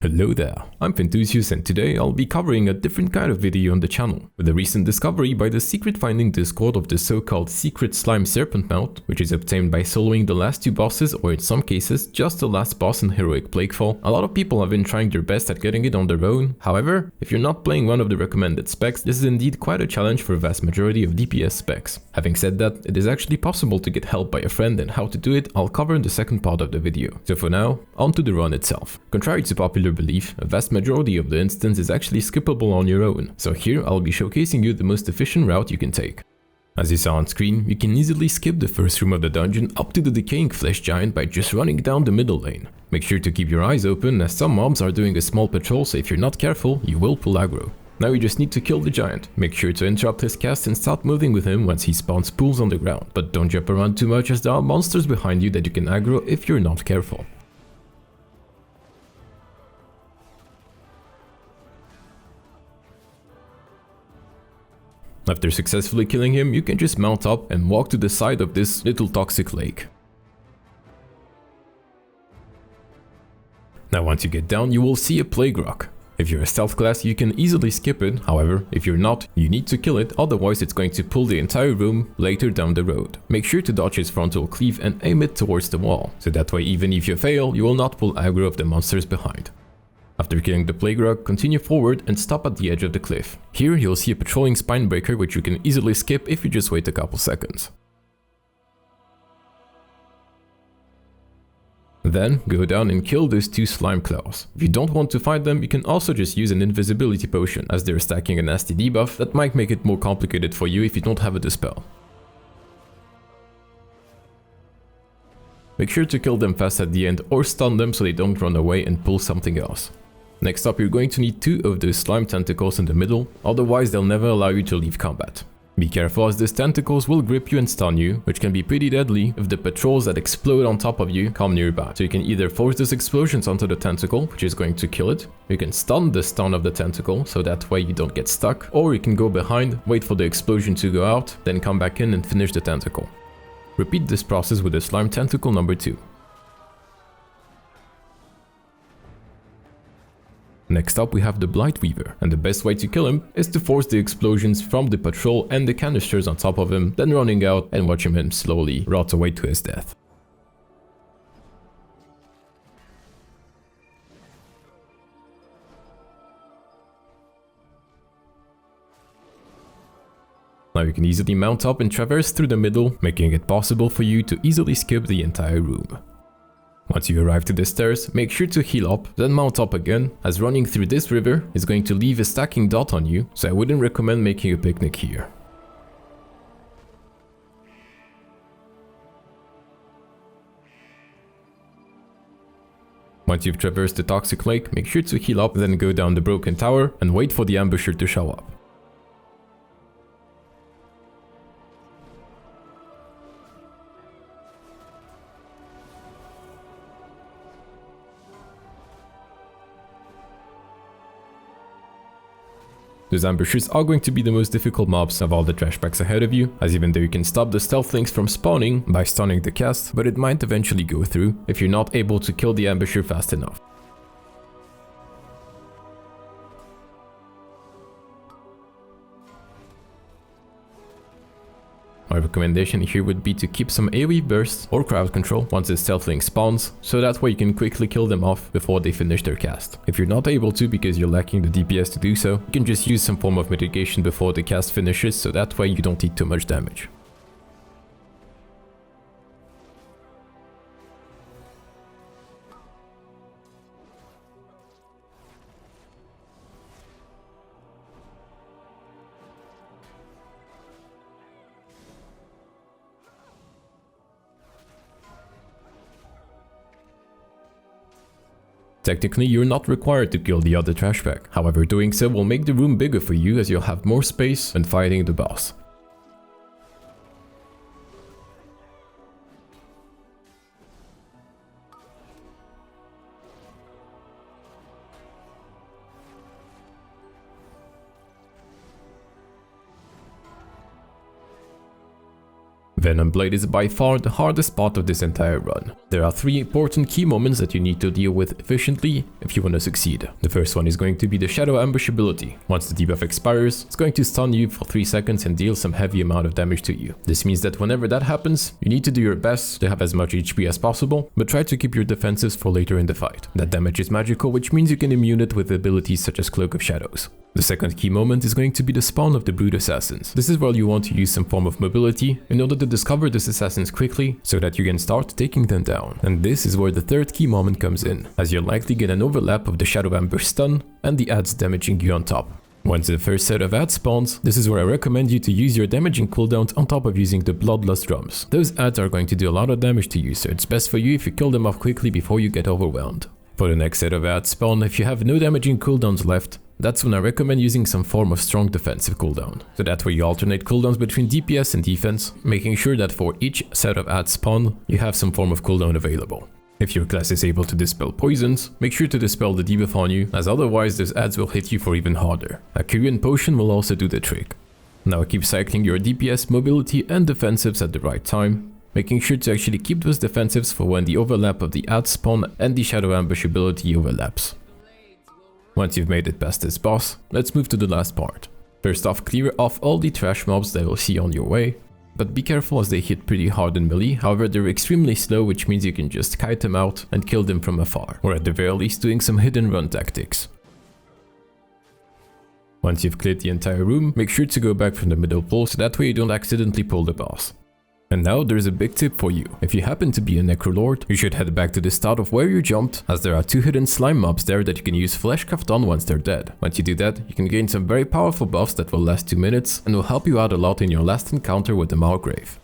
Hello there, I'm Fintusius and today I'll be covering a different kind of video on the channel, with a recent discovery by the secret finding Discord of the so-called secret slime Serpent mount, which is obtained by soloing the last two bosses or in some cases just the last boss in heroic plaguefall. A lot of people have been trying their best at getting it on their own, however, if you're not playing one of the recommended specs, this is indeed quite a challenge for a vast majority of DPS specs. Having said that, it is actually possible to get help by a friend, and how to do it I'll cover in the second part of the video. So for now, on to the run itself. Contrary to popular belief, a vast majority of the instance is actually skippable on your own, so here I'll be showcasing you the most efficient route you can take. As you saw on screen, you can easily skip the first room of the dungeon up to the decaying flesh giant by just running down the middle lane. Make sure to keep your eyes open as some mobs are doing a small patrol, so if you're not careful, you will pull aggro. Now you just need to kill the giant. Make sure to interrupt his cast and start moving with him once he spawns pools on the ground, but don't jump around too much as there are monsters behind you that you can aggro if you're not careful. After successfully killing him, you can just mount up and walk to the side of this little toxic lake. Now once you get down, you will see a plague rock. If you're a stealth class, you can easily skip it, however, if you're not, you need to kill it, otherwise it's going to pull the entire room later down the road. Make sure to dodge his frontal cleave and aim it towards the wall, so that way even if you fail, you will not pull aggro of the monsters behind. After killing the plague rock, continue forward and stop at the edge of the cliff. Here you'll see a patrolling spinebreaker which you can easily skip if you just wait a couple seconds. Then go down and kill those two slime claws. If you don't want to fight them, you can also just use an invisibility potion, as they're stacking a nasty debuff that might make it more complicated for you if you don't have a dispel. Make sure to kill them fast at the end or stun them so they don't run away and pull something else. Next up, you're going to need two of those slime tentacles in the middle, otherwise they'll never allow you to leave combat. Be careful as these tentacles will grip you and stun you, which can be pretty deadly if the patrols that explode on top of you come nearby. So you can either force those explosions onto the tentacle, which is going to kill it, you can stun the stun of the tentacle so that way you don't get stuck, or you can go behind, wait for the explosion to go out, then come back in and finish the tentacle. Repeat this process with the slime tentacle number 2. Next up we have the Blightweaver, and the best way to kill him is to force the explosions from the patrol and the canisters on top of him, then running out and watching him slowly rot away to his death. Now you can easily mount up and traverse through the middle, making it possible for you to easily skip the entire room. Once you arrive to the stairs, make sure to heal up, then mount up again, as running through this river is going to leave a stacking dot on you, so I wouldn't recommend making a picnic here. Once you've traversed the toxic lake, make sure to heal up, then go down the broken tower and wait for the ambusher to show up. Those ambushers are going to be the most difficult mobs of all the trash packs ahead of you, as even though you can stop the stealth links from spawning by stunning the cast, but it might eventually go through if you're not able to kill the ambusher fast enough. My recommendation here would be to keep some AoE bursts or crowd control once the stealth link spawns, so that way you can quickly kill them off before they finish their cast. If you're not able to because you're lacking the DPS to do so, you can just use some form of mitigation before the cast finishes, so that way you don't take too much damage. Technically, you're not required to kill the other trash pack, however doing so will make the room bigger for you as you'll have more space when fighting the boss. Venom Blade is by far the hardest part of this entire run. There are 3 important key moments that you need to deal with efficiently if you want to succeed. The first one is going to be the Shadow Ambush ability. Once the debuff expires, it's going to stun you for 3 seconds and deal some heavy amount of damage to you. This means that whenever that happens, you need to do your best to have as much HP as possible, but try to keep your defenses for later in the fight. That damage is magical, which means you can immune it with abilities such as Cloak of Shadows. The second key moment is going to be the spawn of the Brood Assassins. This is where you want to use some form of mobility in order to discover these assassins quickly so that you can start taking them down. And this is where the third key moment comes in, as you'll likely get an overlap of the Shadow Ambush stun and the adds damaging you on top. Once the first set of adds spawns, this is where I recommend you to use your damaging cooldowns on top of using the Bloodlust drums. Those adds are going to do a lot of damage to you, so it's best for you if you kill them off quickly before you get overwhelmed. For the next set of adds spawn, if you have no damaging cooldowns left, that's when I recommend using some form of strong defensive cooldown. So that's where you alternate cooldowns between DPS and defense, making sure that for each set of adds spawn, you have some form of cooldown available. If your class is able to dispel poisons, make sure to dispel the debuff on you, as otherwise those adds will hit you for even harder. A Kyrian potion will also do the trick. Now keep cycling your DPS, mobility and defensives at the right time, making sure to actually keep those defensives for when the overlap of the adds spawn and the Shadow Ambush ability overlaps. Once you've made it past this boss, let's move to the last part. First off, clear off all the trash mobs that you'll see on your way, but be careful as they hit pretty hard in melee. However, they're extremely slow, which means you can just kite them out and kill them from afar, or at the very least doing some hit and run tactics. Once you've cleared the entire room, make sure to go back from the middle pole so that way you don't accidentally pull the boss. And now there's a big tip for you. If you happen to be a Necrolord, you should head back to the start of where you jumped, as there are 2 hidden slime mobs there that you can use Fleshcraft on once they're dead. Once you do that, you can gain some very powerful buffs that will last 2 minutes and will help you out a lot in your last encounter with the Margrave.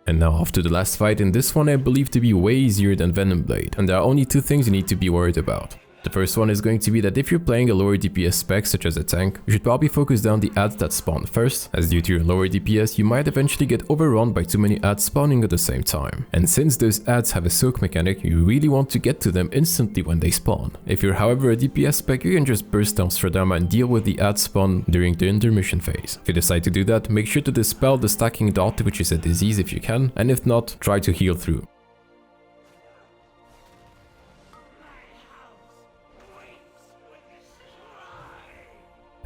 And now off to the last fight, in this one I believe to be way easier than Venom Blade, and there are only 2 things you need to be worried about. The first one is going to be that if you're playing a lower DPS spec such as a tank, you should probably focus down the adds that spawn first, as due to your lower DPS you might eventually get overrun by too many adds spawning at the same time. And since those adds have a soak mechanic, you really want to get to them instantly when they spawn. If you're however a DPS spec, you can just burst down Stradama and deal with the adds spawn during the intermission phase. If you decide to do that, make sure to dispel the stacking dot, which is a disease if you can, and if not, try to heal through.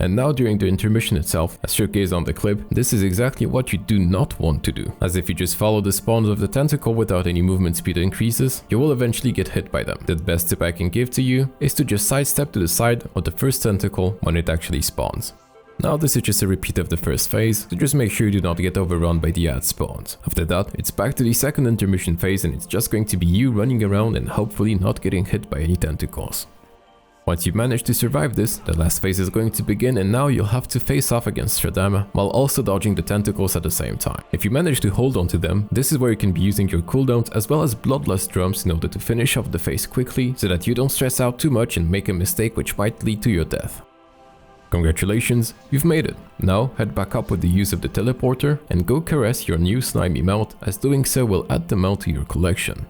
And now during the intermission itself, as showcased on the clip, this is exactly what you do not want to do, as if you just follow the spawns of the tentacle without any movement speed increases, you will eventually get hit by them. The best tip I can give to you is to just sidestep to the side of the first tentacle when it actually spawns. Now this is just a repeat of the first phase, so just make sure you do not get overrun by the ad spawns. After that, it's back to the second intermission phase and it's just going to be you running around and hopefully not getting hit by any tentacles. Once you've managed to survive this, the last phase is going to begin and now you'll have to face off against Stradama while also dodging the tentacles at the same time. If you manage to hold on to them, this is where you can be using your cooldowns as well as Bloodlust drums in order to finish off the phase quickly so that you don't stress out too much and make a mistake which might lead to your death. Congratulations, you've made it. Now head back up with the use of the teleporter and go caress your new slimy mount, as doing so will add them out to your collection.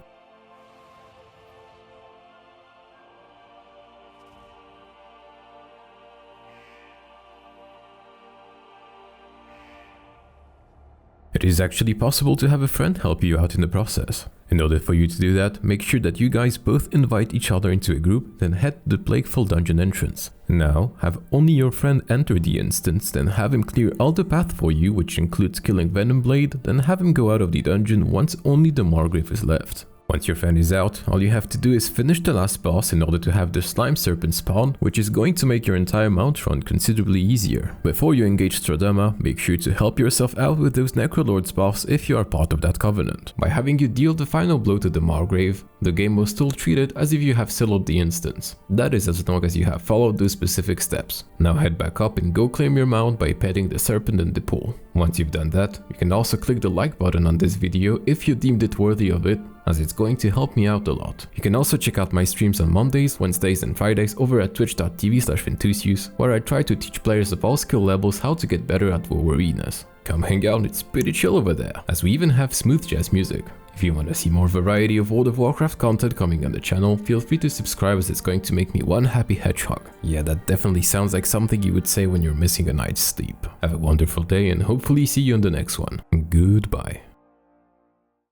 It is actually possible to have a friend help you out in the process. In order for you to do that, make sure that you guys both invite each other into a group, then head to the plaguefall dungeon entrance. Now, have only your friend enter the instance, then have him clear all the path for you, which includes killing Venom Blade, then have him go out of the dungeon once only the Margrave is left. Once your friend is out, all you have to do is finish the last boss in order to have the slime serpent spawn, which is going to make your entire mount run considerably easier. Before you engage Stradama, make sure to help yourself out with those Necrolords buffs if you are part of that covenant. By having you deal the final blow to the Margrave, the game will still treat it as if you have soloed the instance. That is as long as you have followed those specific steps. Now head back up and go claim your mount by petting the serpent in the pool. Once you've done that, you can also click the like button on this video if you deemed it worthy of it, as it's going to help me out a lot. You can also check out my streams on Mondays, Wednesdays and Fridays over at twitch.tv/Ventusius, where I try to teach players of all skill levels how to get better at WoW arenas. Come hang out, it's pretty chill over there, as we even have smooth jazz music. If you want to see more variety of World of Warcraft content coming on the channel, feel free to subscribe, as it's going to make me one happy hedgehog. Yeah, that definitely sounds like something you would say when you're missing a night's sleep. Have a wonderful day and hopefully see you in the next one. Goodbye.